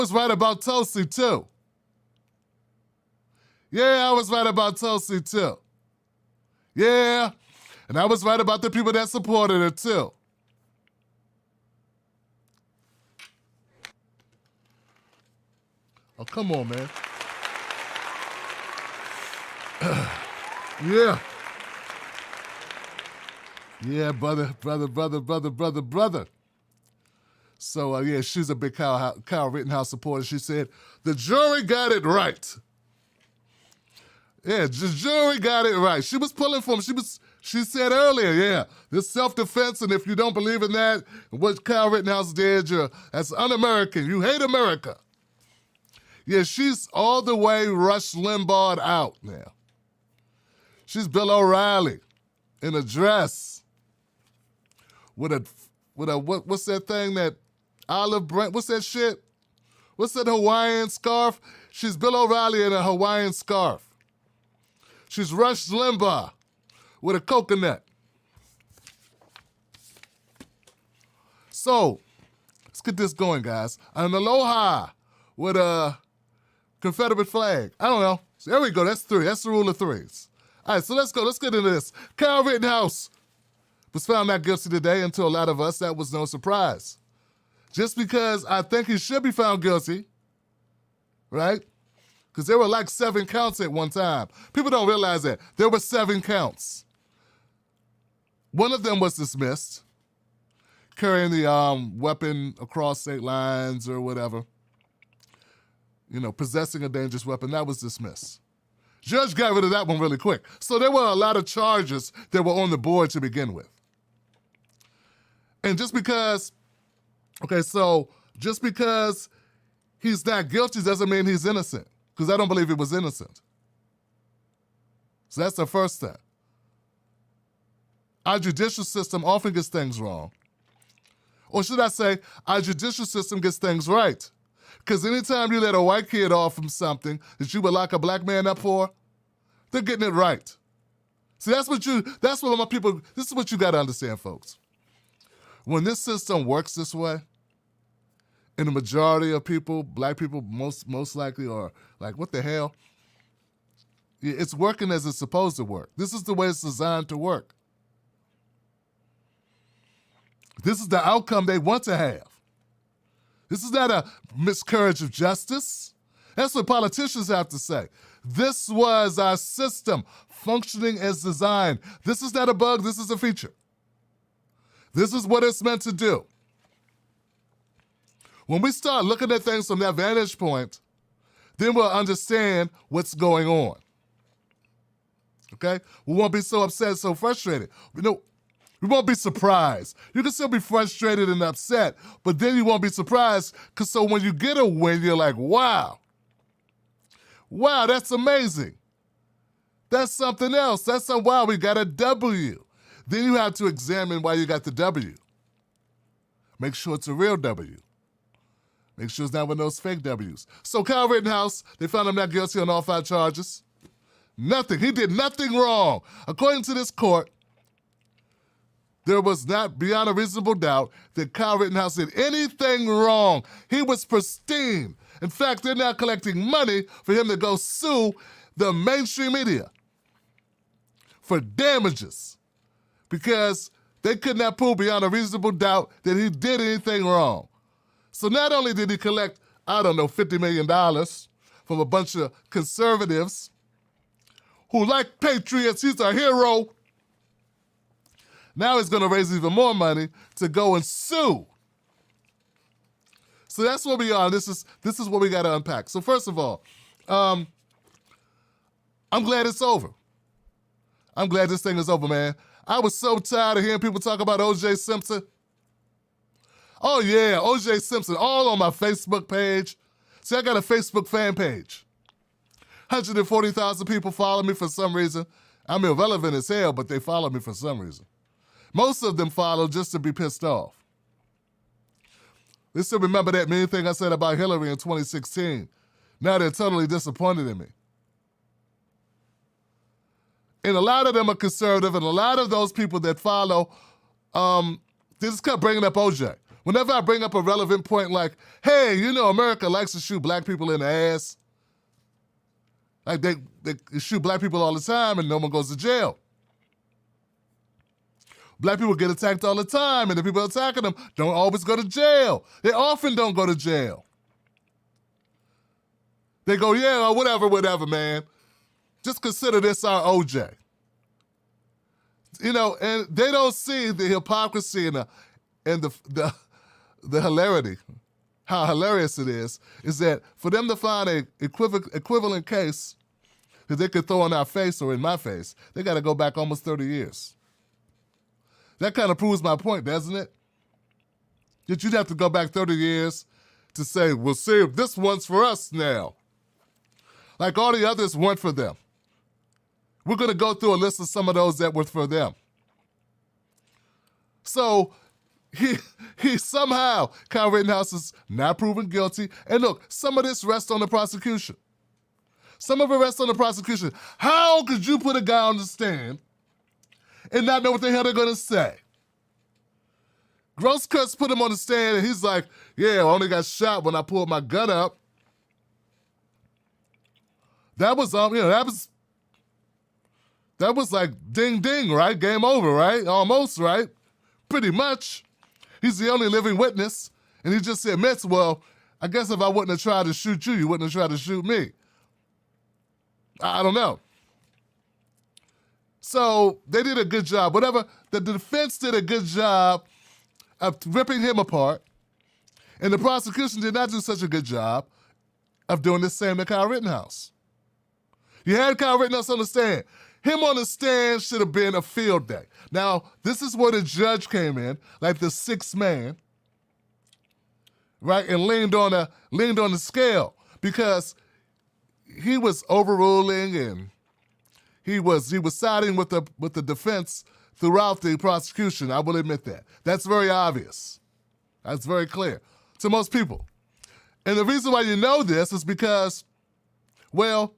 was right about Tulsi, too. Yeah, I was right about Tulsi, too. Yeah, and I was right about the people that supported her, too. Oh, come on, man. Yeah. Yeah, brother. So, yeah, she's a big Kyle Rittenhouse supporter. She said, the jury got it right. Yeah, the jury got it right. She was pulling for him. She said earlier, yeah, this self-defense, and if you don't believe in that, what Kyle Rittenhouse did, that's un-American. You hate America. Yeah, she's all the way Rush Limbaugh out now. She's Bill O'Reilly in a dress with a what's that thing that olive branch? What's that shit? What's that Hawaiian scarf? She's Bill O'Reilly in a Hawaiian scarf. She's Rush Limbaugh with a coconut. So, let's get this going, guys. An aloha with a Confederate flag. I don't know. So there we go. That's three. That's the rule of threes. All right, so let's go. Let's get into this. Kyle Rittenhouse was found not guilty today, and to a lot of us, that was no surprise. Just because I think he should be found guilty, right? Because there were like 7 counts at one time. People don't realize that. There were 7 counts. One of them was dismissed, carrying the weapon across state lines or whatever. You know, possessing a dangerous weapon, that was dismissed. Judge got rid of that one really quick. So there were a lot of charges that were on the board to begin with. And just because he's not guilty doesn't mean he's innocent, because I don't believe he was innocent. So that's the first step. Our judicial system often gets things wrong. Or should I say, our judicial system gets things right. Because anytime you let a white kid off from something that you would lock a black man up for, they're getting it right. See, this is what you got to understand, folks. When this system works this way, and the majority of people, black people most likely, are like, what the hell? It's working as it's supposed to work. This is the way it's designed to work. This is the outcome they want to have. This is not a miscarriage of justice. That's what politicians have to say. This was our system functioning as designed. This is not a bug, this is a feature. This is what it's meant to do. When we start looking at things from that vantage point, then we'll understand what's going on. Okay? We won't be so upset, so frustrated. We won't be surprised. You can still be frustrated and upset, but then you won't be surprised, because so when you get a win, you're like, wow. Wow, that's amazing. That's something else. Wow, we got a W. Then you have to examine why you got the W. Make sure it's a real W. Make sure it's not one of those fake W's. So Kyle Rittenhouse, they found him not guilty on all 5 charges. Nothing. He did nothing wrong. According to this court, there was not beyond a reasonable doubt that Kyle Rittenhouse did anything wrong. He was pristine. In fact, they're now collecting money for him to go sue the mainstream media for damages because they could not prove beyond a reasonable doubt that he did anything wrong. So not only did he collect, $50 million from a bunch of conservatives who like patriots, he's a hero. Now he's going to raise even more money to go and sue. So that's where we are. This is what we got to unpack. So first of all, I'm glad it's over. I'm glad this thing is over, man. I was so tired of hearing people talk about O.J. Simpson. Oh, yeah, O.J. Simpson, all on my Facebook page. See, I got a Facebook fan page. 140,000 people follow me for some reason. I'm irrelevant as hell, but they follow me for some reason. Most of them follow just to be pissed off. They still remember that mean thing I said about Hillary in 2016. Now they're totally disappointed in me. And a lot of them are conservative, and a lot of those people that follow, they just kept bringing up OJ. Whenever I bring up a relevant point like, hey, you know, America likes to shoot black people in the ass. Like they shoot black people all the time and no one goes to jail. Black people get attacked all the time and the people attacking them don't always go to jail. They often don't go to jail. They go, yeah, whatever, man. Just consider this our OJ. You know, and they don't see the hypocrisy and the hilarity, how hilarious it is that for them to find a equivalent case that they could throw in our face or in my face, they got to go back almost 30 years. That kind of proves my point, doesn't it? That you'd have to go back 30 years to say, well, see, this one's for us now. Like all the others weren't for them. We're going to go through a list of some of those that were for them. So he somehow, Kyle Rittenhouse is not proven guilty. And look, some of this rests on the prosecution. Some of it rests on the prosecution. How could you put a guy on the stand and not know what the hell they're going to say? Grosskreutz put him on the stand and he's like, yeah, I only got shot when I pulled my gun up. That was like ding, ding, right? Game over, right? Almost, right? Pretty much. He's the only living witness. And he just admits, well, I guess if I wouldn't have tried to shoot you, you wouldn't have tried to shoot me. I don't know. So they did a good job. Whatever, the defense did a good job of ripping him apart. And the prosecution did not do such a good job of doing the same to Kyle Rittenhouse. You had Kyle Rittenhouse on the stand. Him on the stand should have been a field day. Now, this is where the judge came in, like the sixth man, right, and leaned on the scale because he was overruling and he was siding with the defense throughout the prosecution. I will admit that. That's very obvious. That's very clear to most people. And the reason why you know this is because, well,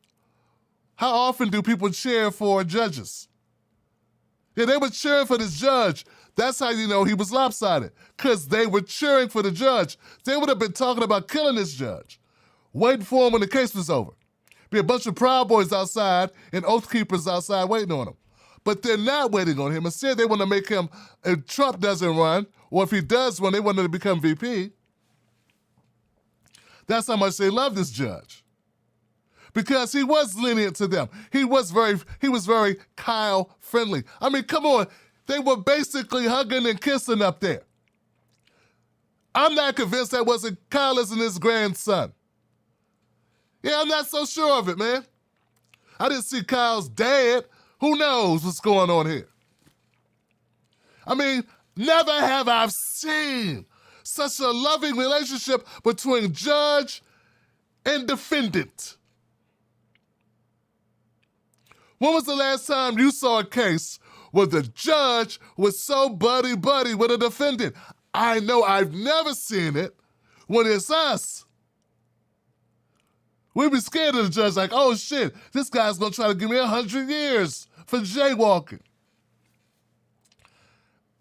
how often do people cheer for judges? Yeah, they were cheering for this judge. That's how you know he was lopsided, because they were cheering for the judge. They would have been talking about killing this judge, waiting for him when the case was over. Be a bunch of Proud Boys outside and Oath Keepers outside waiting on him. But they're not waiting on him. Instead, they want to make him, if Trump doesn't run, or if he does run, they want him to become VP. That's how much they love this judge. Because he was lenient to them. He was very Kyle friendly. I mean, come on. They were basically hugging and kissing up there. I'm not convinced that wasn't Kyle and his grandson. Yeah, I'm not so sure of it, man. I didn't see Kyle's dad. Who knows what's going on here? I mean, never have I seen such a loving relationship between judge and defendant. When was the last time you saw a case where the judge was so buddy-buddy with a defendant? I know I've never seen it when it's us. We'd be scared of the judge like, oh shit, this guy's gonna try to give me 100 years for jaywalking.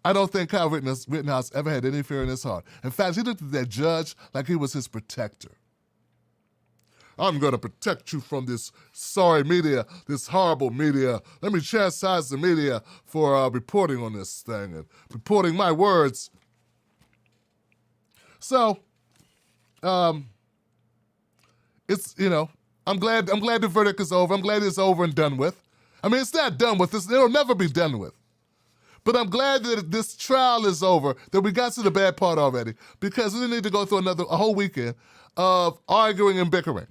I don't think Kyle Rittenhouse ever had any fear in his heart. In fact, he looked at that judge like he was his protector. I'm going to protect you from this sorry media, this horrible media. Let me chastise the media for reporting on this thing and reporting my words. So, it's, you know, I'm glad the verdict is over. I'm glad it's over and done with. I mean, it's not done with. It'll never be done with. But I'm glad that this trial is over, that we got to the bad part already, because we didn't need to go through a whole weekend of arguing and bickering.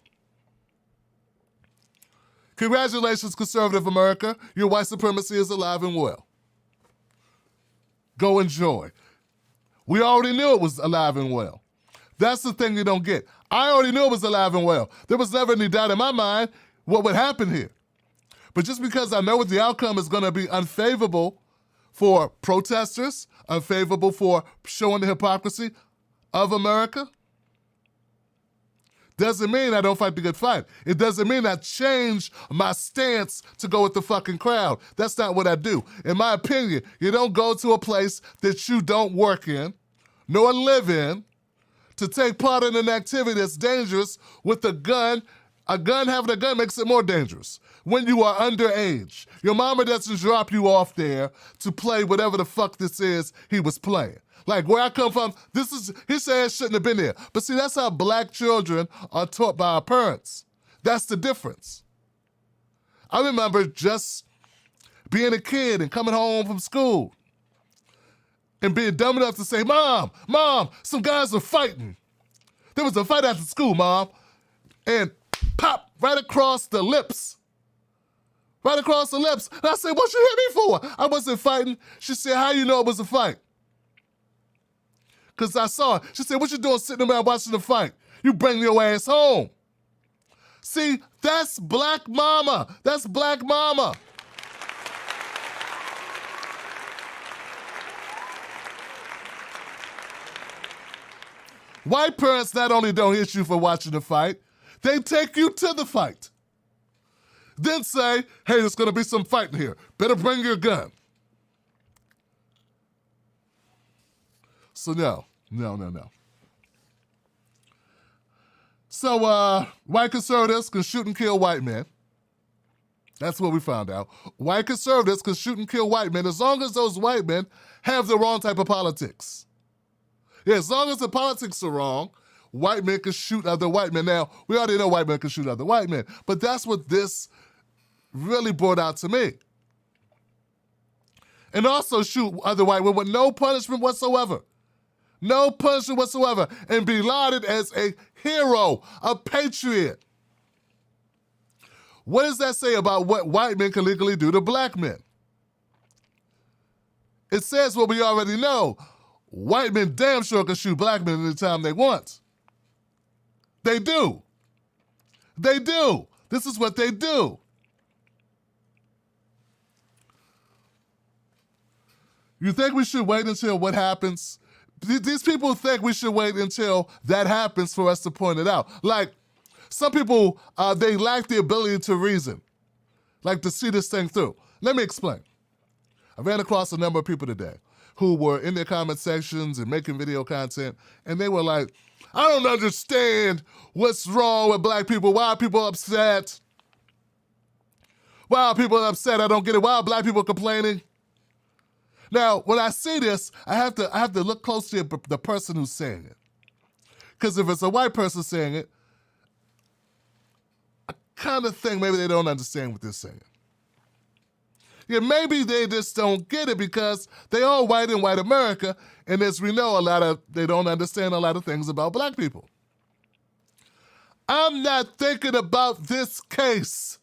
Congratulations, conservative America. Your white supremacy is alive and well. Go enjoy. We already knew it was alive and well. That's the thing you don't get. I already knew it was alive and well. There was never any doubt in my mind what would happen here. But just because I know what the outcome is going to be unfavorable for protesters, unfavorable for showing the hypocrisy of America, doesn't mean I don't fight the good fight. It doesn't mean I change my stance to go with the fucking crowd. That's not what I do. In my opinion, you don't go to a place that you don't work in nor live in to take part in an activity that's dangerous with a gun. Having a gun makes it more dangerous when you are underage. Your mama doesn't drop you off there to play whatever the fuck this is he was playing. Like, where I come from, his ass shouldn't have been there. But see, that's how black children are taught by our parents. That's the difference. I remember just being a kid and coming home from school and being dumb enough to say, Mom, some guys are fighting. There was a fight after school, Mom. And pop, right across the lips. Right across the lips. And I said, what you hit me for? I wasn't fighting. She said, how you know it was a fight? Because I saw it. She said, what you doing sitting around watching the fight? You bring your ass home. See, that's black mama. That's black mama. White parents not only don't hit you for watching the fight, they take you to the fight. Then say, hey, there's going to be some fighting here. Better bring your gun. So no. So white conservatives can shoot and kill white men. That's what we found out. White conservatives can shoot and kill white men as long as those white men have the wrong type of politics. Yeah, as long as the politics are wrong, white men can shoot other white men. Now, we already know white men can shoot other white men, but that's what this really brought out to me. And also shoot other white men with no punishment whatsoever. No punishment whatsoever. And be lauded as a hero, a patriot. What does that say about what white men can legally do to black men? It says what we already know. White men damn sure can shoot black men anytime they want. They do. They do. This is what they do. You think we should wait until what happens? These people think we should wait until that happens for us to point it out. Like, some people, they lack the ability to reason, like to see this thing through. Let me explain. I ran across a number of people today who were in their comment sections and making video content, and they were like, I don't understand what's wrong with black people. Why are people upset? Why are people upset? I don't get it. Why are black people complaining? Now, when I see this, I have to look closely at the person who's saying it. Because if it's a white person saying it, I kind of think maybe they don't understand what they're saying. Yeah, maybe they just don't get it because they all white in white America, and as we know, they don't understand a lot of things about black people. I'm not thinking about this case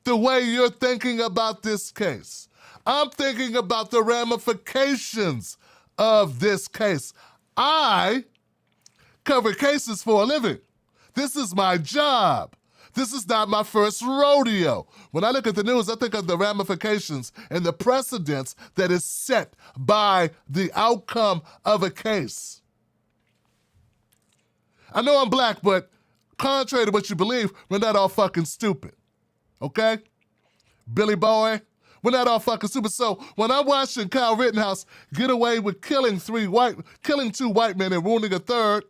the way you're thinking about this case. I'm thinking about the ramifications of this case. I cover cases for a living. This is my job. This is not my first rodeo. When I look at the news, I think of the ramifications and the precedents that is set by the outcome of a case. I know I'm black, but contrary to what you believe, we're not all fucking stupid. Okay? Billy Boy, we're not all fucking stupid. So when I'm watching Kyle Rittenhouse get away with killing two white men and wounding a third,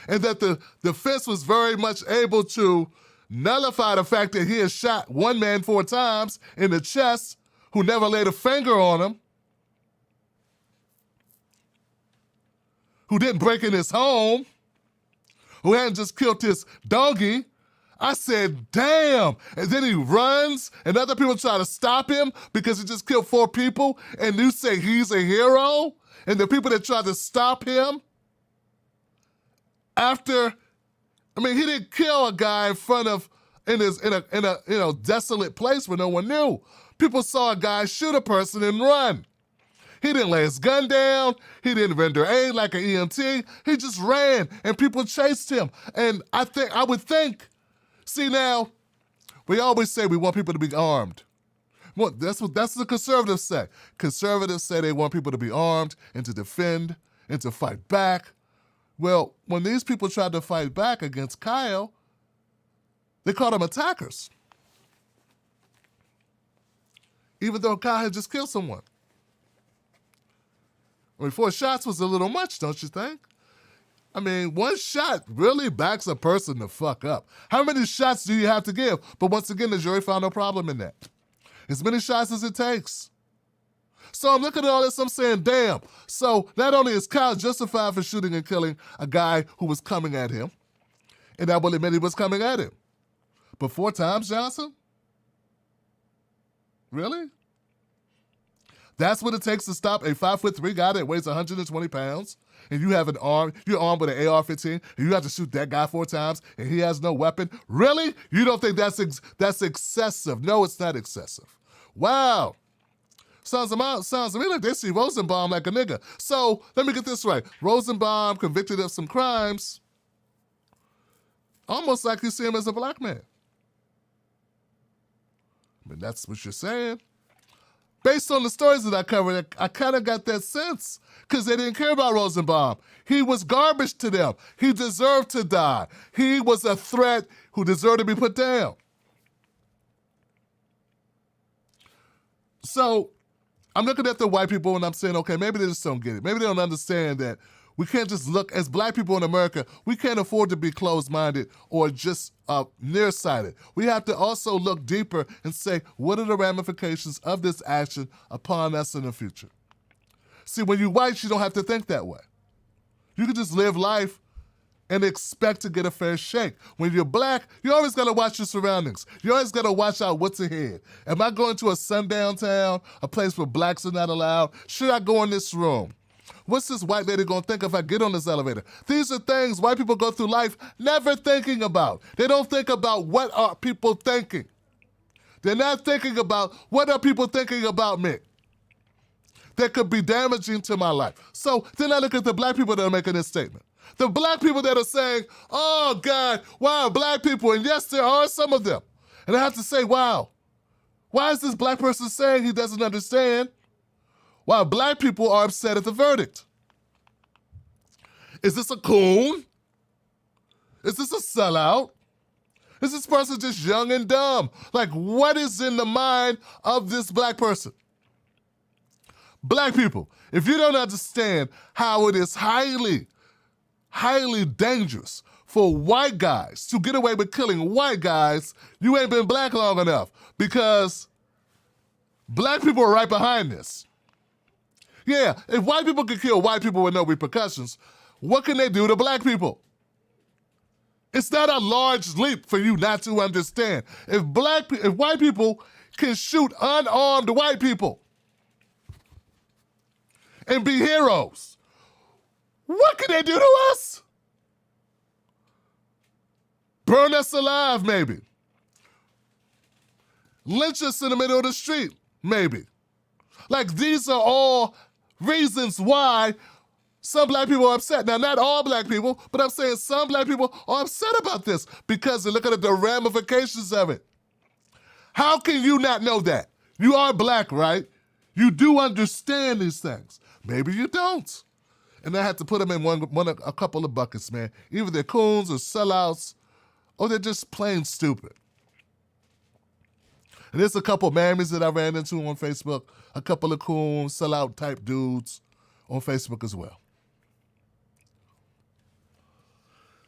and that the defense was very much able to nullify the fact that he had shot one man 4 times in the chest who never laid a finger on him, who didn't break in his home, who hadn't just killed his doggy. I said, damn. And then he runs and other people try to stop him because he just killed 4 people, and you say he's a hero? And the people that tried to stop him after, I mean, he didn't kill a guy in a desolate place where no one knew. People saw a guy shoot a person and run. He didn't lay his gun down. He didn't render aid like an EMT. He just ran and people chased him. And I would think, see now, we always say we want people to be armed. Well, that's what the conservatives say. Conservatives say they want people to be armed and to defend and to fight back. Well, when these people tried to fight back against Kyle, they called them attackers. Even though Kyle had just killed someone. I mean, 4 shots was a little much, don't you think? I mean, 1 shot really backs a person the fuck up. How many shots do you have to give? But once again, the jury found no problem in that. As many shots as it takes. So I'm looking at all this, I'm saying, damn. So not only is Kyle justified for shooting and killing a guy who was coming at him, and I will admit he was coming at him, but 4 times, Johnson? Really? That's what it takes to stop a 5'3" guy that weighs 120 pounds, and you have an arm, you're armed with an AR-15, and you have to shoot that guy 4 times, and he has no weapon? Really? You don't think that's excessive? No, it's not excessive. Wow. Sounds to me like they see Rosenbaum like a nigga. So, let me get this right. Rosenbaum convicted of some crimes, almost like you see him as a black man. I mean, that's what you're saying. Based on the stories that I covered, I kind of got that sense because they didn't care about Rosenbaum. He was garbage to them. He deserved to die. He was a threat who deserved to be put down. So I'm looking at the white people and I'm saying, okay, maybe they just don't get it. Maybe they don't understand that we can't just look, as black people in America, we can't afford to be closed-minded or just nearsighted. We have to also look deeper and say, what are the ramifications of this action upon us in the future? See, when you're white, you don't have to think that way. You can just live life and expect to get a fair shake. When you're black, you always gotta watch your surroundings. You always gotta watch out what's ahead. Am I going to a sundown town, a place where blacks are not allowed? Should I go in this room? What's this white lady gonna think if I get on this elevator? These are things white people go through life never thinking about. They don't think about what are people thinking. They're not thinking about what are people thinking about me that could be damaging to my life. So then I look at the black people that are making this statement. The black people that are saying, oh God, wow, black people, and yes, there are some of them. And I have to say, wow, why is this black person saying he doesn't understand why black people are upset at the verdict? Is this a coon? Is this a sellout? Is this person just young and dumb? Like, what is in the mind of this black person? Black people, if you don't understand how it is highly dangerous for white guys to get away with killing white guys, you ain't been black long enough, because black people are right behind this. Yeah, if white people can kill white people with no repercussions, what can they do to black people? It's not a large leap for you not to understand. If white people can shoot unarmed white people and be heroes, what can they do to us? Burn us alive, maybe. Lynch us in the middle of the street, maybe. Like, these are all reasons why some black people are upset. Now, not all black people, but I'm saying some black people are upset about this because they're looking at the ramifications of it. How can you not know that? You are black, right? You do understand these things. Maybe you don't. And I had to put them in a couple of buckets, man. Either they're coons or sellouts, or they're just plain stupid. And there's a couple of mammies that I ran into on Facebook, a couple of coons, sellout type dudes on Facebook as well.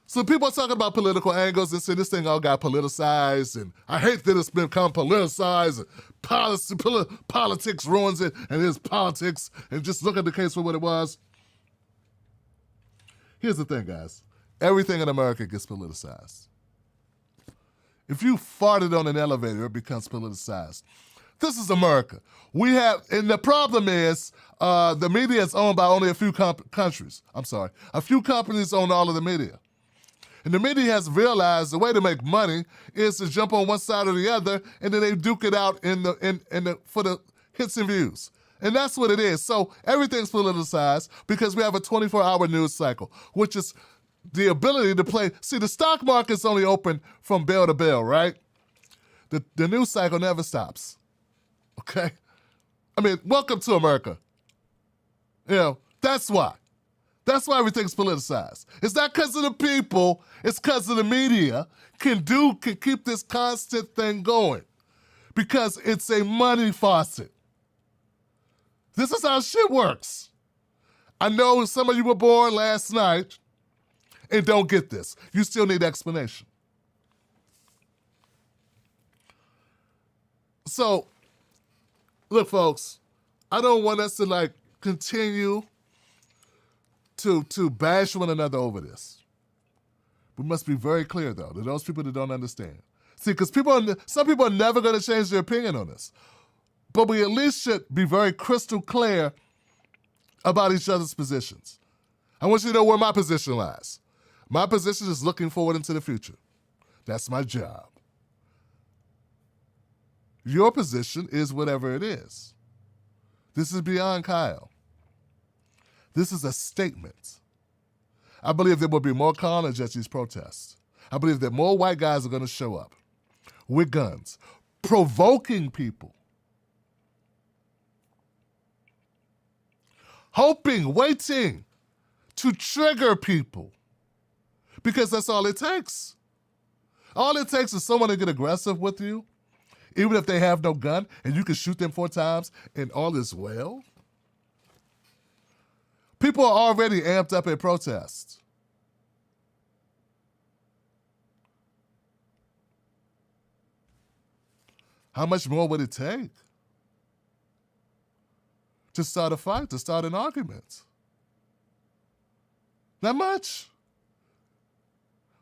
So people are talking about political angles and say this thing all got politicized, and I hate that it's become politicized, and politics ruins it, and it's politics, and just look at the case for what it was. Here's the thing, guys. Everything in America gets politicized. If you farted on an elevator, it becomes politicized. This is America. And the problem is the media is owned by only a few countries. I'm sorry. A few companies own all of the media. And the media has realized the way to make money is to jump on one side or the other, and then they duke it out for the hits and views. And that's what it is. So everything's politicized because we have a 24-hour news cycle, which is the ability to play. See, the stock market's only open from bell to bell, right? The news cycle never stops, okay? I mean, welcome to America. You know, that's why. That's why everything's politicized. It's not because of the people, it's because of the media can keep this constant thing going because it's a money faucet. This is how shit works. I know some of you were born last night and don't get this. You still need explanation. So, look, folks, I don't want us to continue to bash one another over this. We must be very clear, though, to those people that don't understand. See, because some people are never going to change their opinion on this. But we at least should be very crystal clear about each other's positions. I want you to know where my position lies. My position is looking forward into the future. That's my job. Your position is whatever it is. This is beyond Kyle. This is a statement. I believe there will be more carnage at these protests. I believe that more white guys are going to show up with guns, provoking people, hoping, waiting to trigger people, because that's all it takes. All it takes is someone to get aggressive with you, even if they have no gun, and you can shoot them 4 times and all is well. People are already amped up at protests. How much more would it take to start a fight, to start an argument? Not much.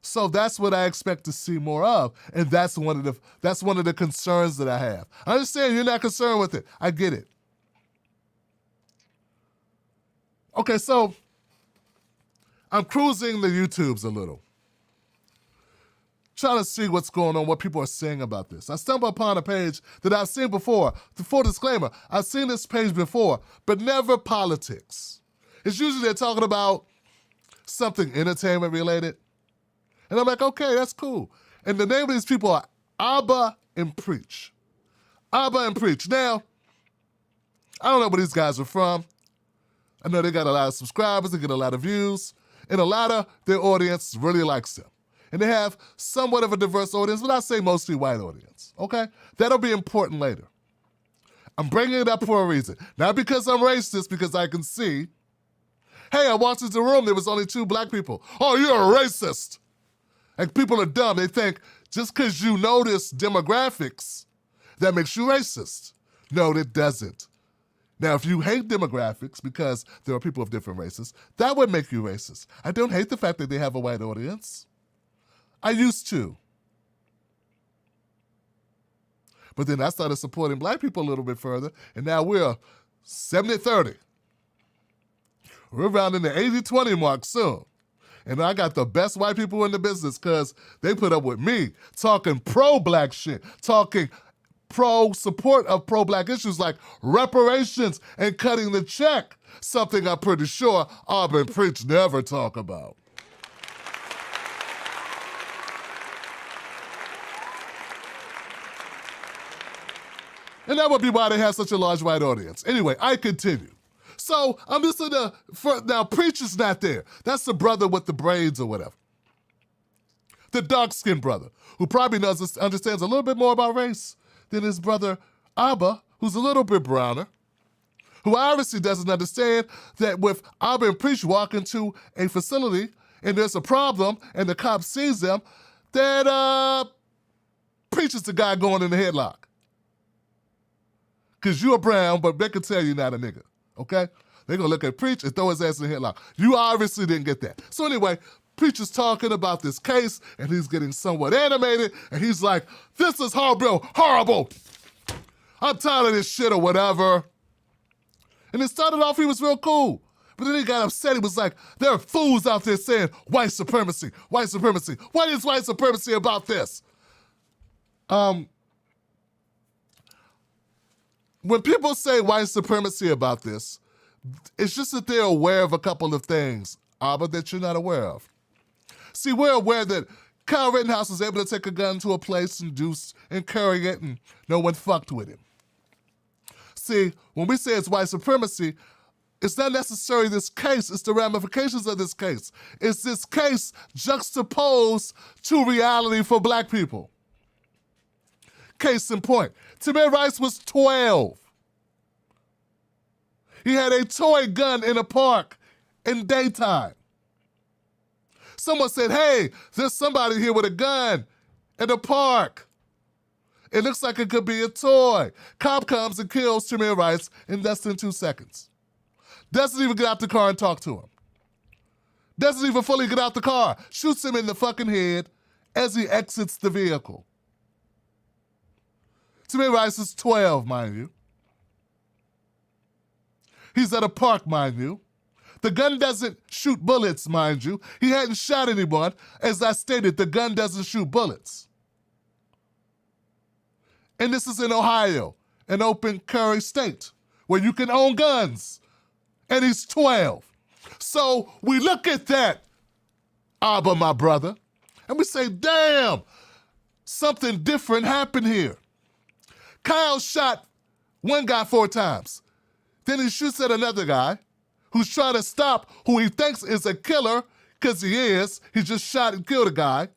So that's what I expect to see more of, and that's one of the concerns that I have. I understand you're not concerned with it. I get it. Okay, so I'm cruising the YouTubes a little, trying to see what's going on, what people are saying about this. I stumbled upon a page that I've seen before. Full disclaimer, I've seen this page before, but never politics. It's usually they're talking about something entertainment related. And I'm like, okay, that's cool. And the name of these people are Abba and Preach. Abba and Preach. Now, I don't know where these guys are from. I know they got a lot of subscribers, they get a lot of views, and a lot of their audience really likes them. And they have somewhat of a diverse audience, but I say mostly white audience, okay? That'll be important later. I'm bringing it up for a reason. Not because I'm racist, because I can see, hey, I walked into the room, there was only 2 black people. Oh, you're a racist. And people are dumb. They think just because you notice demographics, that makes you racist. No, it doesn't. Now, if you hate demographics because there are people of different races, that would make you racist. I don't hate the fact that they have a white audience. I used to. But then I started supporting black people a little bit further, and now we're 70-30. We're around in the 80-20 mark soon. And I got the best white people in the business because they put up with me talking pro-black shit, talking pro-support of pro-black issues like reparations and cutting the check, something I'm pretty sure Auburn Preach never talk about. And that would be why they have such a large white audience. Anyway, I continue. So I'm listening to, now Preach is not there. That's the brother with the braids or whatever. The dark-skinned brother, who probably understands a little bit more about race than his brother Abba, who's a little bit browner, who obviously doesn't understand that with Abba and Preach walk into a facility and there's a problem and the cop sees them, that Preach is the guy going in the headlock. Because you're brown, but they can tell you're not a nigga. Okay? They're going to look at Preach and throw his ass in the headlock. You obviously didn't get that. So anyway, Preach is talking about this case, and he's getting somewhat animated, and he's like, this is horrible, horrible. I'm tired of this shit or whatever. And it started off, he was real cool. But then he got upset. He was like, there are fools out there saying white supremacy, white supremacy. What is white supremacy about this? When people say white supremacy about this, it's just that they're aware of a couple of things, Abba, that you're not aware of. See, we're aware that Kyle Rittenhouse was able to take a gun to a place and carry it, and no one fucked with him. See, when we say it's white supremacy, it's not necessarily this case, it's the ramifications of this case. It's this case juxtaposed to reality for black people. Case in point, Tamir Rice was 12. He had a toy gun in a park in daytime. Someone said, hey, there's somebody here with a gun in the park. It looks like it could be a toy. Cop comes and kills Tamir Rice in less than 2 seconds. Doesn't even get out the car and talk to him. Doesn't even fully get out the car. Shoots him in the fucking head as he exits the vehicle. Tamir Rice is 12, mind you. He's at a park, mind you. The gun doesn't shoot bullets, mind you. He hadn't shot anyone. As I stated, the gun doesn't shoot bullets. And this is in Ohio, an open carry state, where you can own guns. And he's 12. So we look at that, Abba, my brother, and we say, damn, something different happened here. Kyle shot one guy 4 times. Then he shoots at another guy who's trying to stop who he thinks is a killer, because he is. He just shot and killed a guy.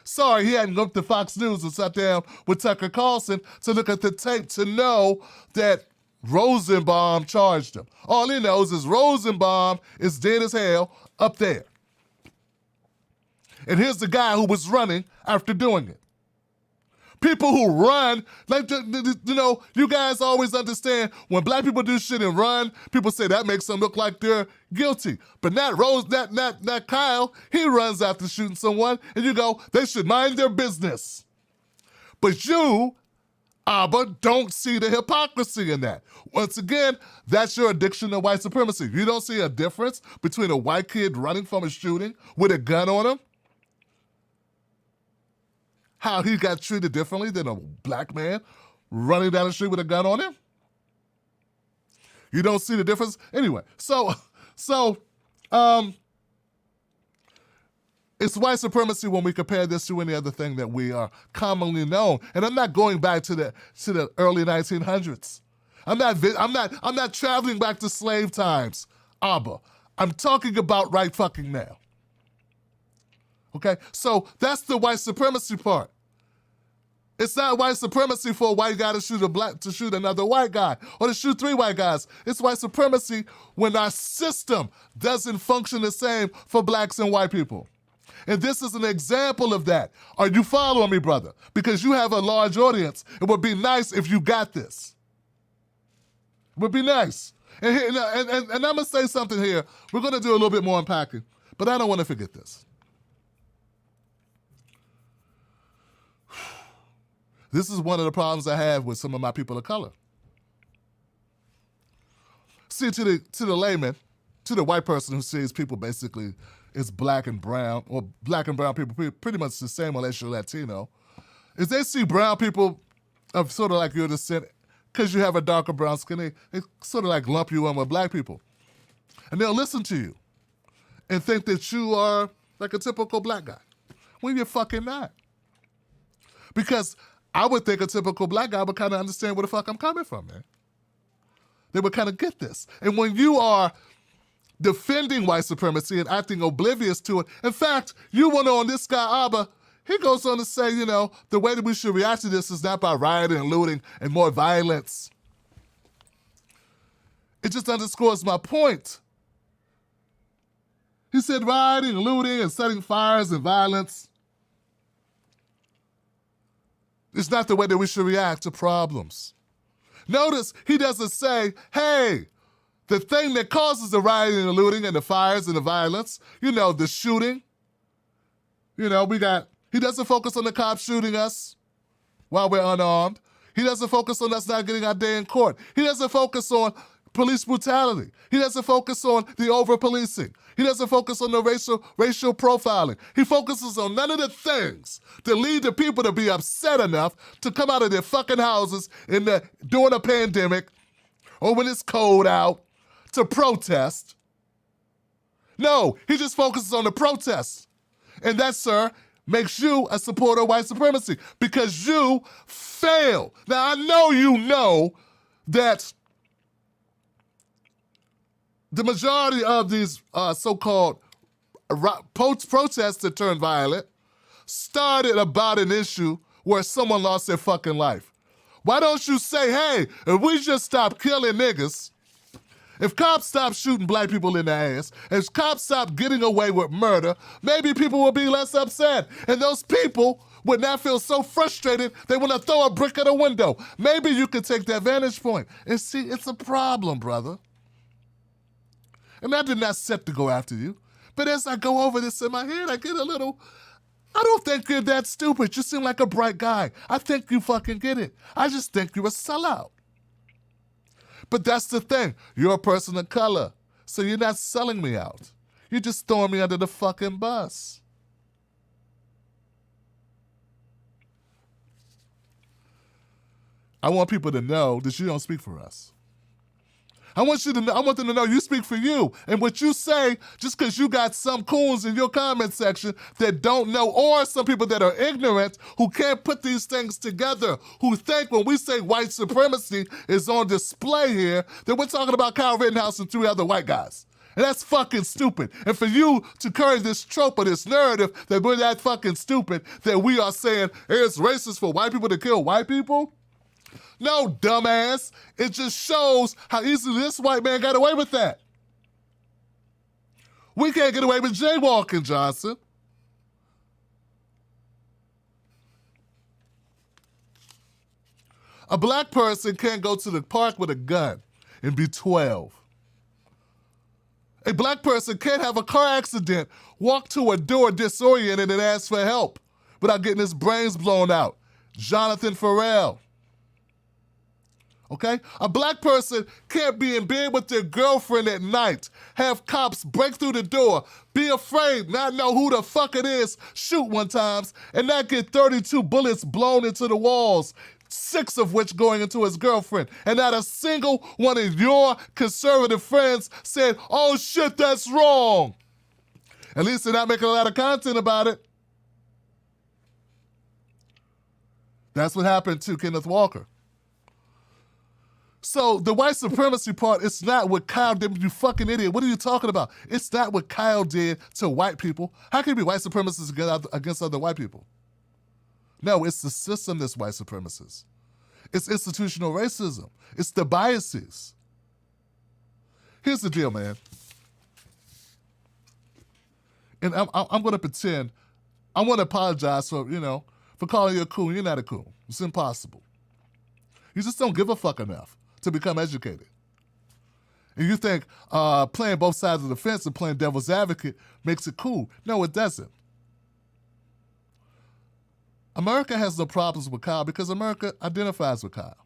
Sorry, he hadn't looked at Fox News and sat down with Tucker Carlson to look at the tape to know that Rosenbaum charged him. All he knows is Rosenbaum is dead as hell up there. And here's the guy who was running after doing it. People who run, like, you know, you guys always understand when black people do shit and run, people say that makes them look like they're guilty. But not Kyle, he runs after shooting someone, and you go, they should mind their business. But you, Abba, don't see the hypocrisy in that. Once again, that's your addiction to white supremacy. You don't see a difference between a white kid running from a shooting with a gun on him? How he got treated differently than a black man running down the street with a gun on him? You don't see the difference? Anyway, so it's white supremacy when we compare this to any other thing that we are commonly known. And I'm not going back to the early 1900s. I'm not traveling back to slave times, Abba. I'm talking about right fucking now. Okay, so that's the white supremacy part. It's not white supremacy for a white guy to shoot another white guy or to shoot 3 white guys. It's white supremacy when our system doesn't function the same for blacks and white people. And this is an example of that. Are you following me, brother? Because you have a large audience. It would be nice if you got this. It would be nice. And I'm going to say something here. We're going to do a little bit more unpacking, but I don't want to forget this. This is one of the problems I have with some of my people of color. See, to the layman, to the white person who sees people basically as black and brown, or black and brown people pretty much the same unless you're Latino, is they see brown people of sort of like your descent, because you have a darker brown skin, they sort of like lump you in with black people. And they'll listen to you and think that you are like a typical black guy, when you're fucking not. Because I would think a typical black guy would kind of understand where the fuck I'm coming from, man. They would kind of get this. And when you are defending white supremacy and acting oblivious to it, in fact, you went on this guy, Abba, he goes on to say, you know, the way that we should react to this is not by rioting and looting and more violence. It just underscores my point. He said rioting, looting, and setting fires and violence is not the way that we should react to problems. Notice he doesn't say, hey, the thing that causes the rioting and the looting and the fires and the violence, you know, the shooting, you know, he doesn't focus on the cops shooting us while we're unarmed. He doesn't focus on us not getting our day in court. He doesn't focus on police brutality. He doesn't focus on the over-policing. He doesn't focus on the racial profiling. He focuses on none of the things that lead the people to be upset enough to come out of their fucking houses during a pandemic or when it's cold out to protest. No, he just focuses on the protests. And that, sir, makes you a supporter of white supremacy because you fail. Now, I know you know that the majority of these so-called protests that turned violent started about an issue where someone lost their fucking life. Why don't you say, hey, if we just stop killing niggas If cops stop shooting black people in the ass, if cops stop getting away with murder, maybe people will be less upset. And those people would not feel so frustrated they want to throw a brick at a window. Maybe you could take that vantage point. And see, it's a problem, brother. And I did not set to go after you. But as I go over this in my head, I get a little, I don't think you're that stupid. You seem like a bright guy. I think you fucking get it. I just think you're a sellout. But that's the thing. You're a person of color. So you're not selling me out. You're just throwing me under the fucking bus. I want people to know that you don't speak for us. I want them to know you speak for you. And what you say, just because you got some coons in your comment section that don't know, or some people that are ignorant who can't put these things together, who think when we say white supremacy is on display here, that we're talking about Kyle Rittenhouse and 3 other white guys. And that's fucking stupid. And for you to carry this trope or this narrative that we're that fucking stupid, that we are saying it's racist for white people to kill white people, no, dumbass. It just shows how easily this white man got away with that. We can't get away with jaywalking, Johnson. A black person can't go to the park with a gun and be 12. A black person can't have a car accident, walk to a door disoriented and ask for help without getting his brains blown out. Jonathan Farrell. Okay? A black person can't be in bed with their girlfriend at night, have cops break through the door, be afraid, not know who the fuck it is, shoot one time, and not get 32 bullets blown into the walls, 6 of which going into his girlfriend. And not a single one of your conservative friends said, oh shit, that's wrong. At least they're not making a lot of content about it. That's what happened to Kenneth Walker. So the white supremacy part, it's not what Kyle did, you fucking idiot. What are you talking about? It's not what Kyle did to white people. How can you be white supremacists against other white people? No, it's the system that's white supremacist. It's institutional racism. It's the biases. Here's the deal, man. And I'm going to pretend, I want to apologize for, for calling you a coon. You're not a coon. It's impossible. You just don't give a fuck enough to become educated. And you think playing both sides of the fence and playing devil's advocate makes it cool. No, it doesn't. America has no problems with Kyle because America identifies with Kyle.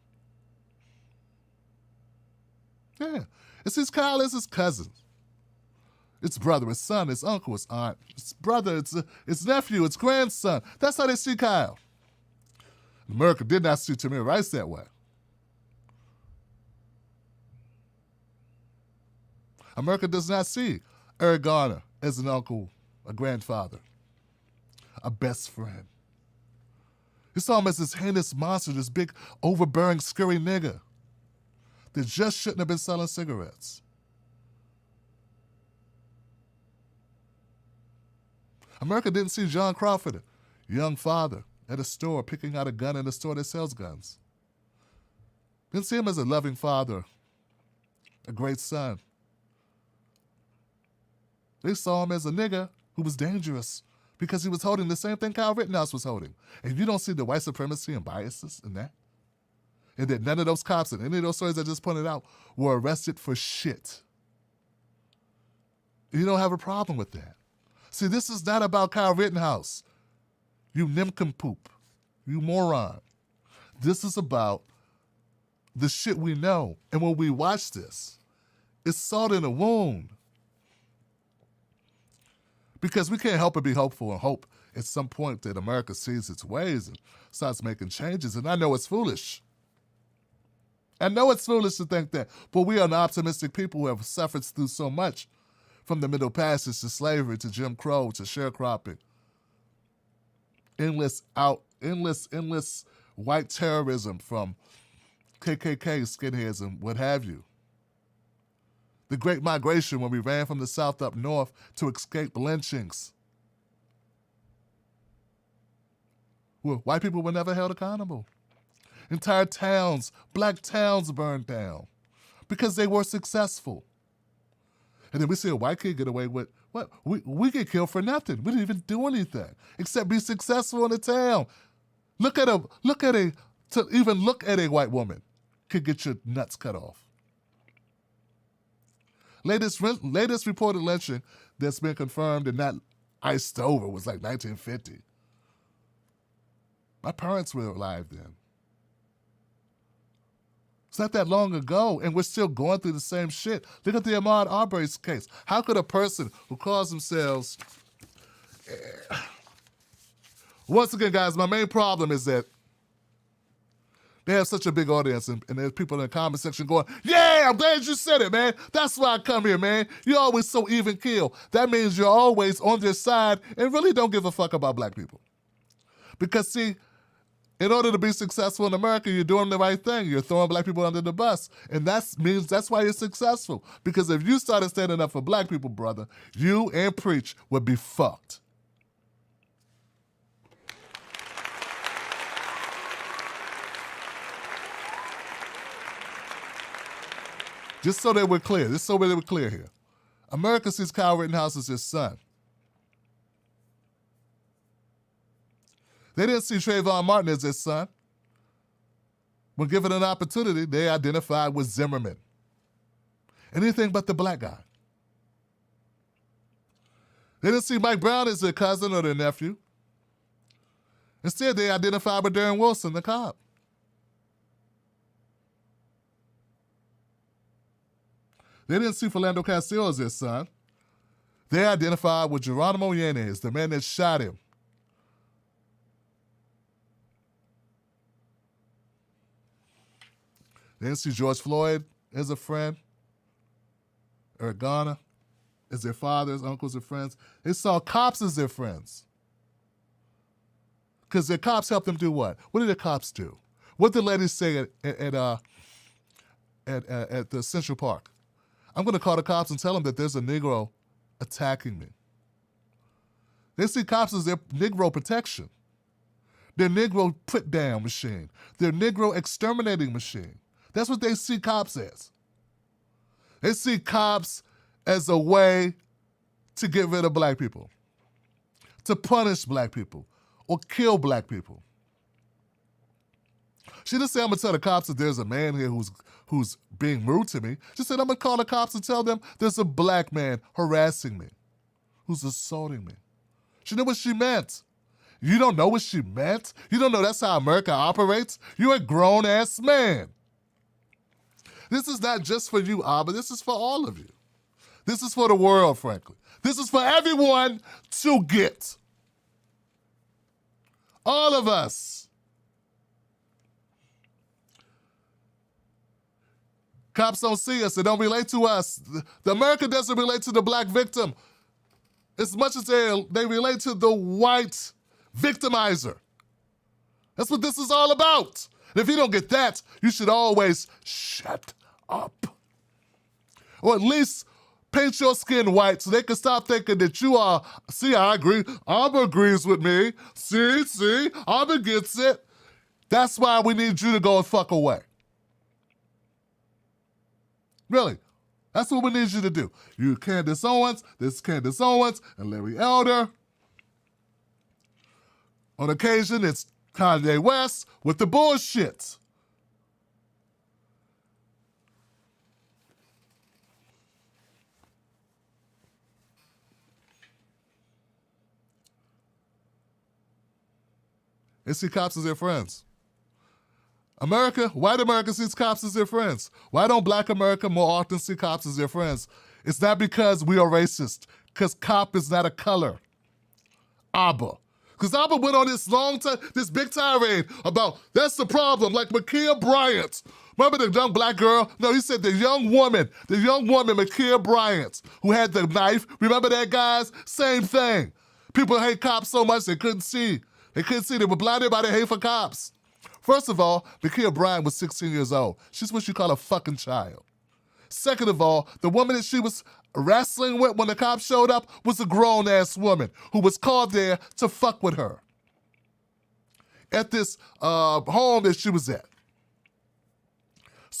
Yeah. It sees Kyle as his cousin. It's brother, it's son, it's uncle, it's aunt, it's brother, it's nephew, it's grandson. That's how they see Kyle. America did not see Tamir Rice that way. America does not see Eric Garner as an uncle, a grandfather, a best friend. He saw him as this heinous monster, this big, overbearing, scary nigga that just shouldn't have been selling cigarettes. America didn't see John Crawford, a young father at a store picking out a gun in a store that sells guns. Didn't see him as a loving father, a great son. They saw him as a nigga who was dangerous because he was holding the same thing Kyle Rittenhouse was holding. And you don't see the white supremacy and biases in that? And that none of those cops in any of those stories I just pointed out were arrested for shit. You don't have a problem with that. See, this is not about Kyle Rittenhouse, you nincompoop, you moron. This is about the shit we know. And when we watch this, it's salt in a wound. Because we can't help but be hopeful and hope at some point that America sees its ways and starts making changes. And I know it's foolish. I know it's foolish to think that, but we are an optimistic people who have suffered through so much, from the Middle Passage to slavery to Jim Crow to sharecropping. Endless white terrorism from KKK, skinheads, and what have you. The Great Migration when we ran from the South up north to escape lynchings. Well, white people were never held accountable. Entire towns, black towns burned down. because they were successful. And then we see a white kid get away with, what? We get killed for nothing. We didn't even do anything except be successful in the town. To even look at a white woman could get your nuts cut off. Latest reported lynching that's been confirmed and not iced over was like 1950. My parents were alive then. It's not that long ago, and we're still going through the same shit. Look at the Ahmaud Arbery's case. How could a person who calls themselves... Once again, guys, my main problem is that they have such a big audience, and there's people in the comment section going, yeah, I'm glad you said it, man. That's why I come here, man. You're always so even keel. That means you're always on their side and really don't give a fuck about black people. Because, see, in order to be successful in America, you're doing the right thing. You're throwing black people under the bus. And that's why you're successful. Because if you started standing up for black people, brother, you and Preach would be fucked. Just so that we're clear here. America sees Kyle Rittenhouse as his son. They didn't see Trayvon Martin as their son. When given an opportunity, they identified with Zimmerman. Anything but the black guy. They didn't see Mike Brown as their cousin or their nephew. Instead, they identified with Darren Wilson, the cop. They didn't see Philando Castile as their son. They identified with Geronimo Yanez, the man that shot him. They didn't see George Floyd as a friend, Eric Garner as their fathers, uncles, and friends. They saw cops as their friends. Because their cops helped them do what? What did the cops do? What did the ladies say at the Central Park? I'm going to call the cops and tell them that there's a Negro attacking me. They see cops as their Negro protection, their Negro put-down machine, their Negro exterminating machine. That's what they see cops as. They see cops as a way to get rid of black people, to punish black people, or kill black people. She didn't say, I'm going to tell the cops that there's a man here who's being rude to me. She said, I'm going to call the cops and tell them there's a black man harassing me, who's assaulting me. She knew what she meant. You don't know what she meant? You don't know that's how America operates? You're a grown-ass man. This is not just for you, Abba. This is for all of you. This is for the world, frankly. This is for everyone to get. All of us. Cops don't see us. They don't relate to us. The America doesn't relate to the black victim as much as they relate to the white victimizer. That's what this is all about. And if you don't get that, you should always shut up. Or at least paint your skin white so they can stop thinking that you are, see, I agree, Abba agrees with me. See, Abba gets it. That's why we need you to go and fuck away. Really, that's what we need you to do. You Candace Owens, this is Candace Owens, and Larry Elder. On occasion, it's Kanye West with the bullshit. They see cops as their friends. White America sees cops as their friends. Why don't black America more often see cops as their friends? It's not because we are racist, because cop is not a color. Abba. Because Abba went on this big tirade about, that's the problem, like Ma'Khia Bryant. Remember the young black girl? No, he said the young woman, Ma'Khia Bryant, who had the knife. Remember that, guys? Same thing. People hate cops so much they couldn't see. They were blinded by their hate for cops. First of all, Ma'Khia Bryant was 16 years old. She's what you call a fucking child. Second of all, the woman that she was wrestling with when the cops showed up was a grown-ass woman who was called there to fuck with her at this home that she was at.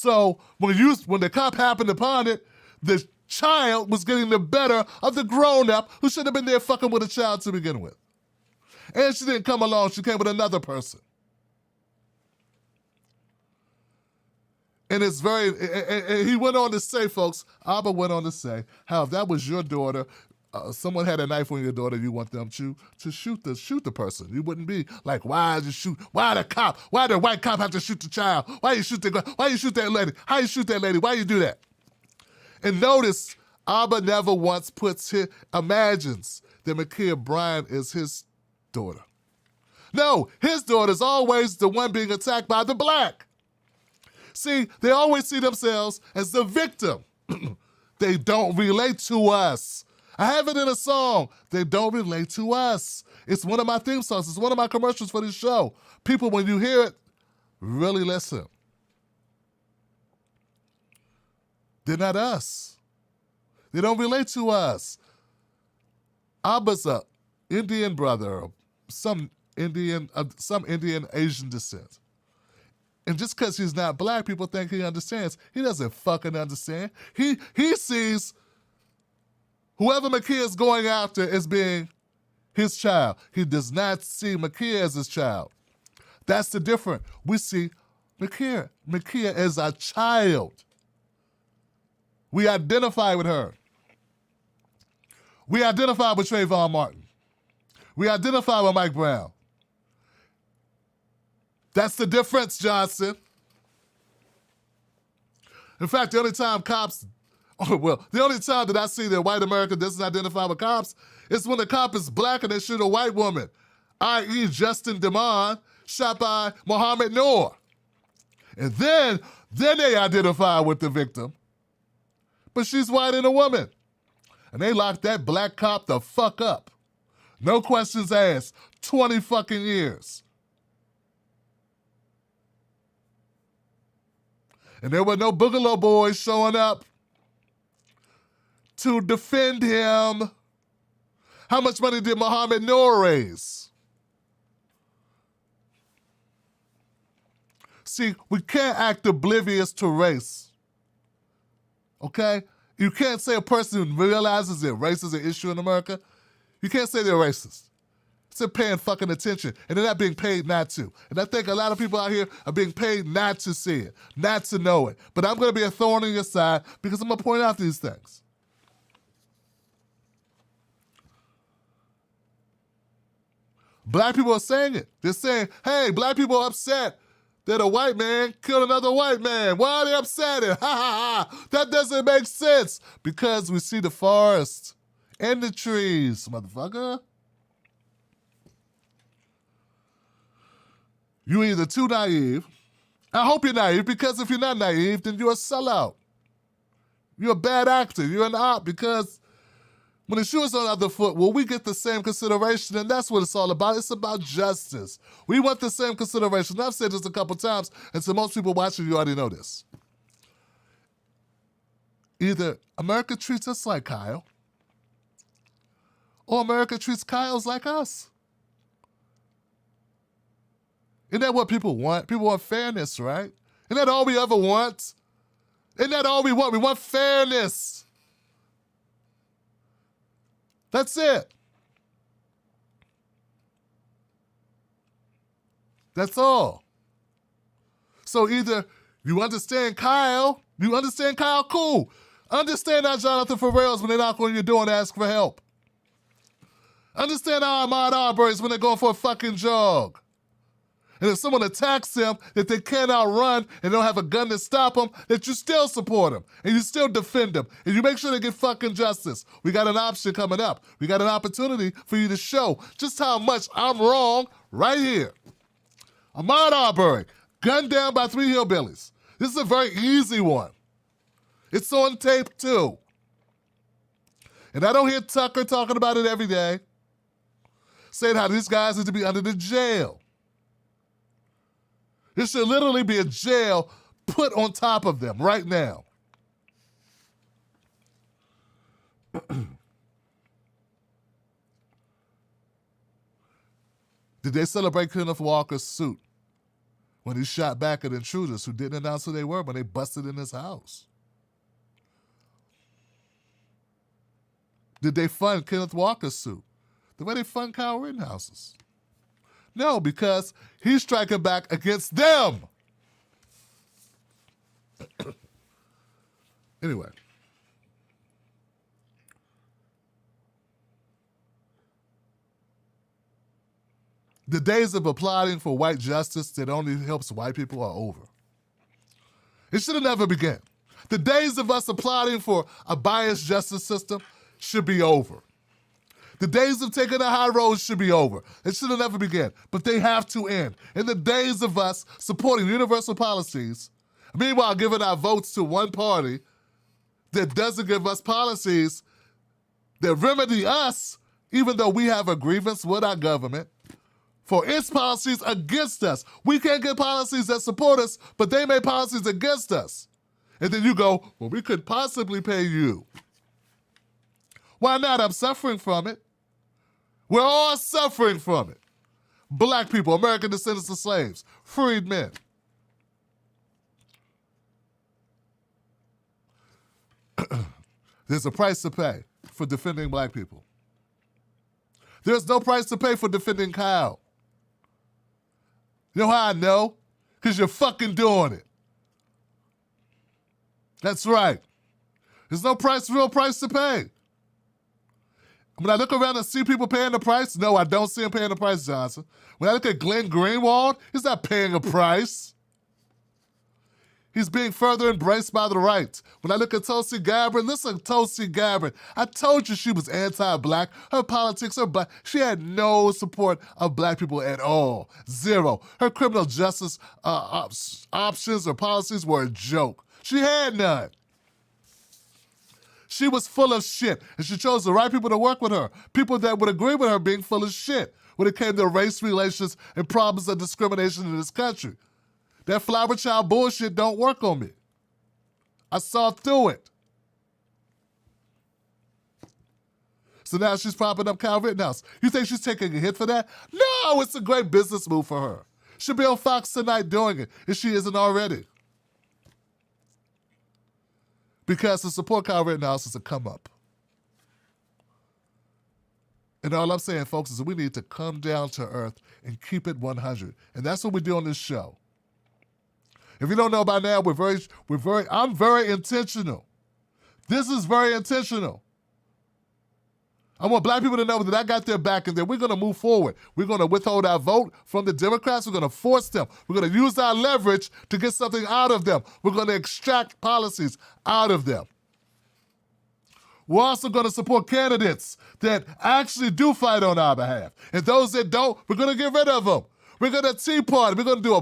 So when the cop happened upon it, the child was getting the better of the grown-up who should have been there fucking with a child to begin with. And she didn't come along, she came with another person. And it's very, and he went on to say, folks, Abba went on to say, how if that was your daughter, someone had a knife on your daughter, you want them to shoot the person. You wouldn't be like, why the white cop have to shoot the child? Why you shoot that lady? How you shoot that lady? Why you do that? And notice, Abba never once imagines that Ma'Khia Bryant is his daughter. No, his daughter's always the one being attacked by the black. See, they always see themselves as the victim. They don't relate to us. I have it in a song. They don't relate to us. It's one of my theme songs. It's one of my commercials for this show. People, when you hear it, really listen. They're not us. They don't relate to us. Abba's a Indian brother, some Indian Asian descent. And just because he's not black, people think he understands. He doesn't fucking understand. He sees whoever Ma'Khia is going after as being his child. He does not see Ma'Khia as his child. That's the difference. We see Ma'Khia as a child. We identify with her. We identify with Trayvon Martin. We identify with Mike Brown. That's the difference, Johnson. In fact, the only time that I see that white America doesn't identify with cops is when the cop is black and they shoot a white woman, i.e. Justin DeMond, shot by Mohammed Noor. And then they identify with the victim. But she's white and a woman. And they lock that black cop the fuck up. No questions asked. 20 fucking years. And there were no Boogaloo boys showing up to defend him. How much money did Mohammed Noor raise? See, we can't act oblivious to race. Okay? You can't say a person who realizes that race is an issue in America, you can't say they're racist. They're paying fucking attention, and they're not being paid not to. And I think a lot of people out here are being paid not to see it, not to know it. But I'm going to be a thorn in your side because I'm going to point out these things. Black people are saying it. They're saying, hey, black people are upset that a white man killed another white man. Why are they upset? Ha ha ha. That doesn't make sense because we see the forest and the trees, motherfucker. You're either too naive. I hope you're naive, because if you're not naive, then you're a sellout. You're a bad actor. You're an op, because when the shoe is on the other foot, will we get the same consideration? And that's what it's all about. It's about justice. We want the same consideration. I've said this a couple times, and to most people watching, you already know this. Either America treats us like Kyle, or America treats Kyles like us. Isn't that what people want? People want fairness, right? Isn't that all we ever want? Isn't that all we want? We want fairness. That's it. That's all. So either you understand Kyle, cool. Understand how Jonathan Farrell's when they knock on your door and ask for help. Understand how Ahmaud Arbery's when they're going for a fucking jog. And if someone attacks them that they can't outrun and don't have a gun to stop them, that you still support them and you still defend them and you make sure they get fucking justice. We got an option coming up. We got an opportunity for you to show just how much I'm wrong right here. Ahmaud Arbery, gunned down by 3 hillbillies. This is a very easy one. It's on tape too. And I don't hear Tucker talking about it every day, saying how these guys need to be under the jail. There should literally be a jail put on top of them right now. Did they celebrate Kenneth Walker's suit when he shot back at intruders who didn't announce who they were when they busted in his house? Did they fund Kenneth Walker's suit the way they fund Kyle Rittenhouse's? No, because he's striking back against them. Anyway. The days of applauding for white justice that only helps white people are over. It should have never begun. The days of us applauding for a biased justice system should be over. The days of taking the high road should be over. It should have never begun, but they have to end. In the days of us supporting universal policies, meanwhile giving our votes to one party that doesn't give us policies that remedy us, even though we have a grievance with our government, for its policies against us. We can't get policies that support us, but they make policies against us. And then you go, well, we could possibly pay you. Why not? I'm suffering from it. We're all suffering from it. Black people, American descendants of slaves, freed men. There's a price to pay for defending black people. There's no price to pay for defending Kyle. You know how I know? Because you're fucking doing it. That's right. There's no real price to pay. When I look around and see people paying the price, no, I don't see them paying the price, Johnson. When I look at Glenn Greenwald, he's not paying a price. He's being further embraced by the right. When I look at Tulsi Gabbard, listen, Tulsi Gabbard, I told you she was anti-black. Her politics are black. She had no support of black people at all. Zero. Her criminal justice options or policies were a joke. She had none. She was full of shit, and she chose the right people to work with her, people that would agree with her being full of shit when it came to race relations and problems of discrimination in this country. That flower child bullshit don't work on me. I saw through it. So now she's propping up Kyle Rittenhouse. You think she's taking a hit for that? No, it's a great business move for her. She'll be on Fox tonight doing it, if she isn't already. Because to support Kyle Rittenhouse is a come up. And all I'm saying, folks, is that we need to come down to earth and keep it 100. And that's what we do on this show. If you don't know by now, I'm very intentional. This is very intentional. I want black people to know that I got their back and that we're going to move forward. We're going to withhold our vote from the Democrats. We're going to force them. We're going to use our leverage to get something out of them. We're going to extract policies out of them. We're also going to support candidates that actually do fight on our behalf. And those that don't, we're going to get rid of them. We're going to tea party. We're going to do a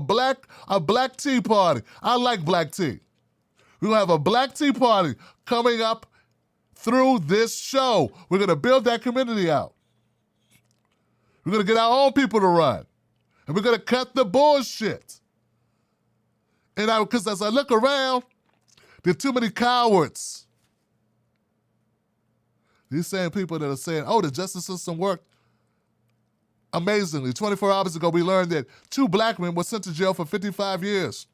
black tea party. I like black tea. We're going to have a black tea party coming up through this show. We're going to build that community out. We're going to get our own people to run. And we're going to cut the bullshit. And because as I look around, there are too many cowards. These same people that are saying, oh, the justice system worked. Amazingly, 24 hours ago, we learned that 2 black men were sent to jail for 55 years.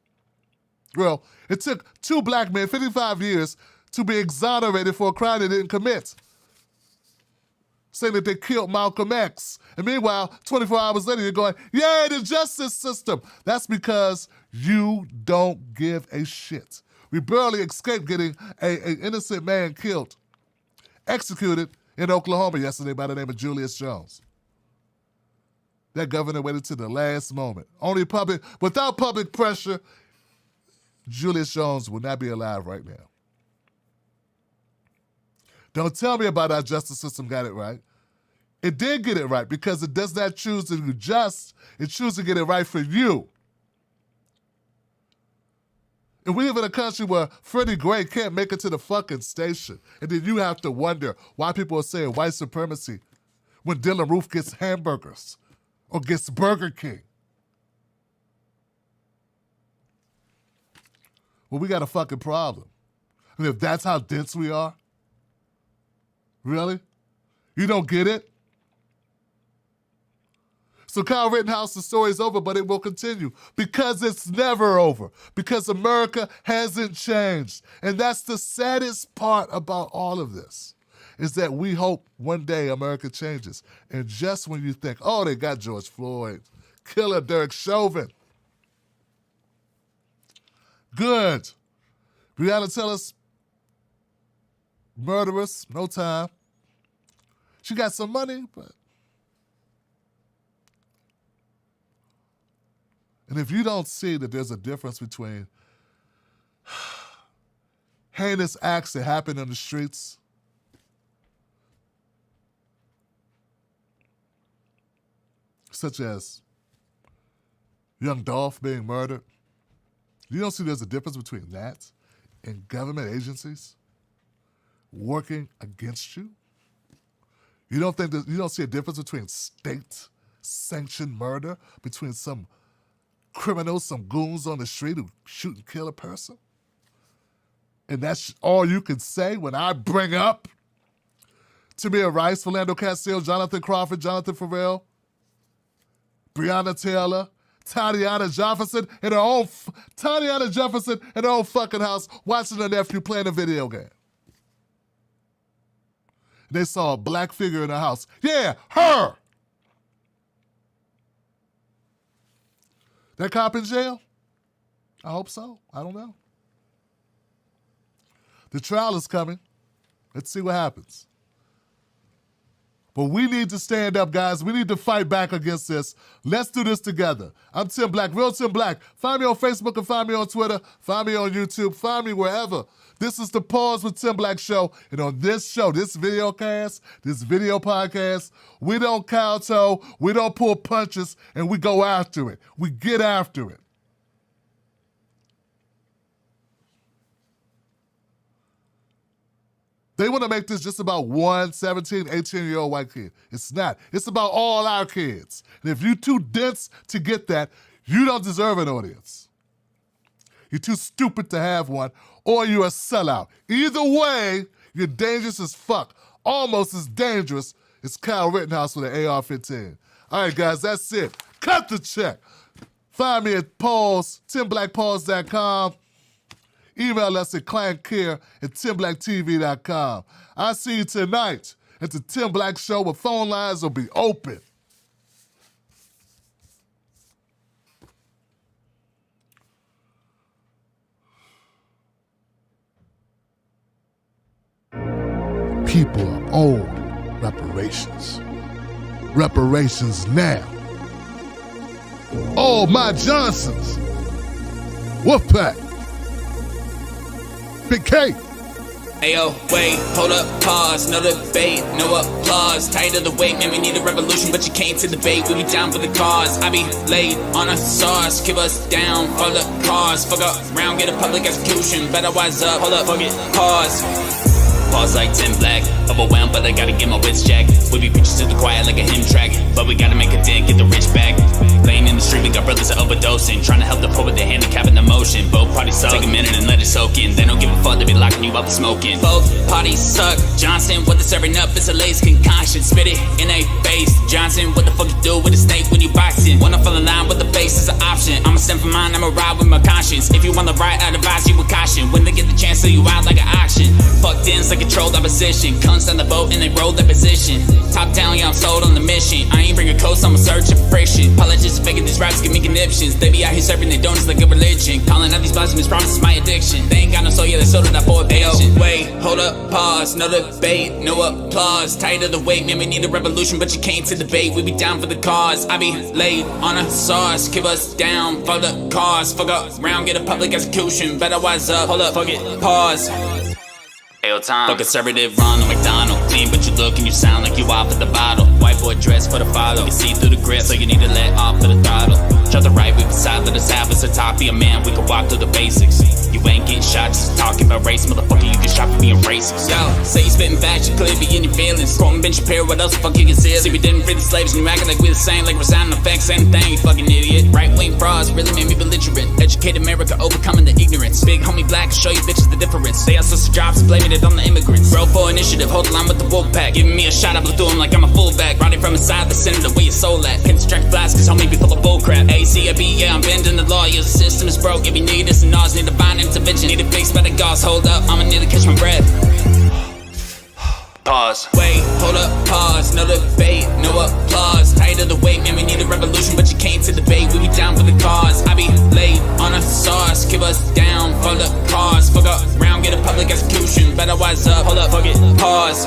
Well, it took 2 black men 55 years to be exonerated for a crime they didn't commit, saying that they killed Malcolm X. And meanwhile, 24 hours later, you're going, yay, the justice system. That's because you don't give a shit. We barely escaped getting an innocent man killed, executed in Oklahoma yesterday by the name of Julius Jones. That governor waited to the last moment. Without public pressure, Julius Jones would not be alive right now. Don't tell me about our justice system got it right. It did get it right because it does not choose to do just, it chooses to get it right for you. And we live in a country where Freddie Gray can't make it to the fucking station. And then you have to wonder why people are saying white supremacy when Dylan Roof gets hamburgers or gets Burger King. Well, we got a fucking problem. I mean, if that's how dense we are, really? You don't get it? So Kyle Rittenhouse, the story's over, but it will continue because it's never over, because America hasn't changed. And that's the saddest part about all of this, is that we hope one day America changes. And just when you think, oh, they got George Floyd, killer Derek Chauvin. Good. Breonna Taylor's murderous, no time. She got some money, but... And if you don't see that there's a difference between heinous acts that happen in the streets such as young Dolph being murdered, you don't see there's a difference between that and government agencies working against you? You don't see a difference between state-sanctioned murder, between some criminals, some goons on the street who shoot and kill a person? And that's all you can say when I bring up Tamir Rice, Philando Castile, Jonathan Crawford, Jonathan Farrell, Breonna Taylor, Tatiana Jefferson in her own fucking house watching her nephew playing a video game. They saw a black figure in her house. Yeah, her! That cop in jail? I hope so. I don't know. The trial is coming. Let's see what happens. But we need to stand up, guys. We need to fight back against this. Let's do this together. I'm Tim Black, Real Tim Black. Find me on Facebook and find me on Twitter. Find me on YouTube. Find me wherever. This is the Pause with Tim Black show. And on this show, this video podcast, we don't kowtow, we don't pull punches, and we go after it. We get after it. They want to make this just about one 17, 18-year-old white kid. It's not. It's about all our kids. And if you're too dense to get that, you don't deserve an audience. You're too stupid to have one, or you're a sellout. Either way, you're dangerous as fuck. Almost as dangerous as Kyle Rittenhouse with an AR-15. All right, guys, that's it. Cut the check. Find me at timblackpause.com. Email us at clientcare@timblacktv.com. I'll see you tonight at the Tim Black Show, where phone lines will be open. People are owed reparations. Reparations now. Oh, my Johnsons. Wolfpack. Big K. Ayo, wait, hold up, pause, no debate, no applause. Tired of the wait, man, we need a revolution, but you can't to debate. We be down for the cause. I be laid on a sauce, keep us down for the cause. Fuck up, round, get a public execution. Better wise up, hold up, fuck it, pause. Pause like Tim Black, overwhelmed, but I gotta get my wits jacked. We be preaching to the quiet like a hymn track, but we gotta make a dent, get the rich back. Laying in the street, we got brothers that overdosing, trying to help the poor with their handicap and emotion. Both parties suck, take a minute and let it soak in. They don't give a fuck, they be locking you up smoking. Both parties suck. Johnson, what they're serving up is a lace concoction. Spit it in a face. Johnson, what the fuck you do with a snake when you boxing? Wanna fall in line with the face is an option. I'ma stand for mine, I'ma ride with my conscience. If you want the right, I'd advise you with caution. When they get the chance, sell you out like an auction. Fucked in, like controlled opposition. Cunts on the boat and they roll their position. Top down, yeah, I'm sold on the mission. I ain't bring a coast, I'm searching for friction. Apologists faking these raps give me conniptions. They be out here serving their donuts like a religion. Calling out these blasphemous promises my addiction. They ain't got no soul, yeah, they sold it out for a patient. Wait, hold up, pause, no debate, no applause. Tired of the wait, man, we need a revolution, but you can't to debate. We be down for the cause. I be laid on a sauce, keep us down for the cause. Fuck up, round, get a public execution. Better wise up, hold up, fuck it, pause. Ayo, time. Fuck conservative, Ronald McDonald. Clean, but you look and you sound like you off at the bottle. White boy dress for the follow. You can see through the grip, so you need to let off of the throttle. Drop the right, we beside, let us have us a top. Be a man, we can walk through the basics. You ain't getting shot, just talking about race. Motherfucker, you get shot for being racist. Yo, say you spitting facts, you clearly be in your feelings. Quoting Ben Shapiro, what else the fuck you conceal? See, we didn't free the slaves, and you acting like we the same. Like we're signing effects, same thing, you fucking idiot. Right-wing frauds really made me belligerent. Educate America, overcoming the ignorance. Big homie black, show you bitches the difference. They also jobs, blaming it on the immigrants. Bro for initiative, hold the line with the wolf pack. Giving me a shot, I blew through him like I'm a fullback. Riding from inside the center, the way your soul at. Pins Strike flies, cause homie be full of bullcrap. ACAB, yeah, I'm bending the law. Yeah, the system is broke. If you need this and ours, need divine intervention. Need a fix by the gauze. Hold up, I'ma need to catch my breath. Pause. Wait, hold up, pause. No debate, no applause. Tired of the wait, man, we need a revolution, but you came to debate. We be down for the cause. I be late on a sauce. Keep us down for the cause. Fuck up round, get a public execution. Better wise up, hold up, fuck it, pause.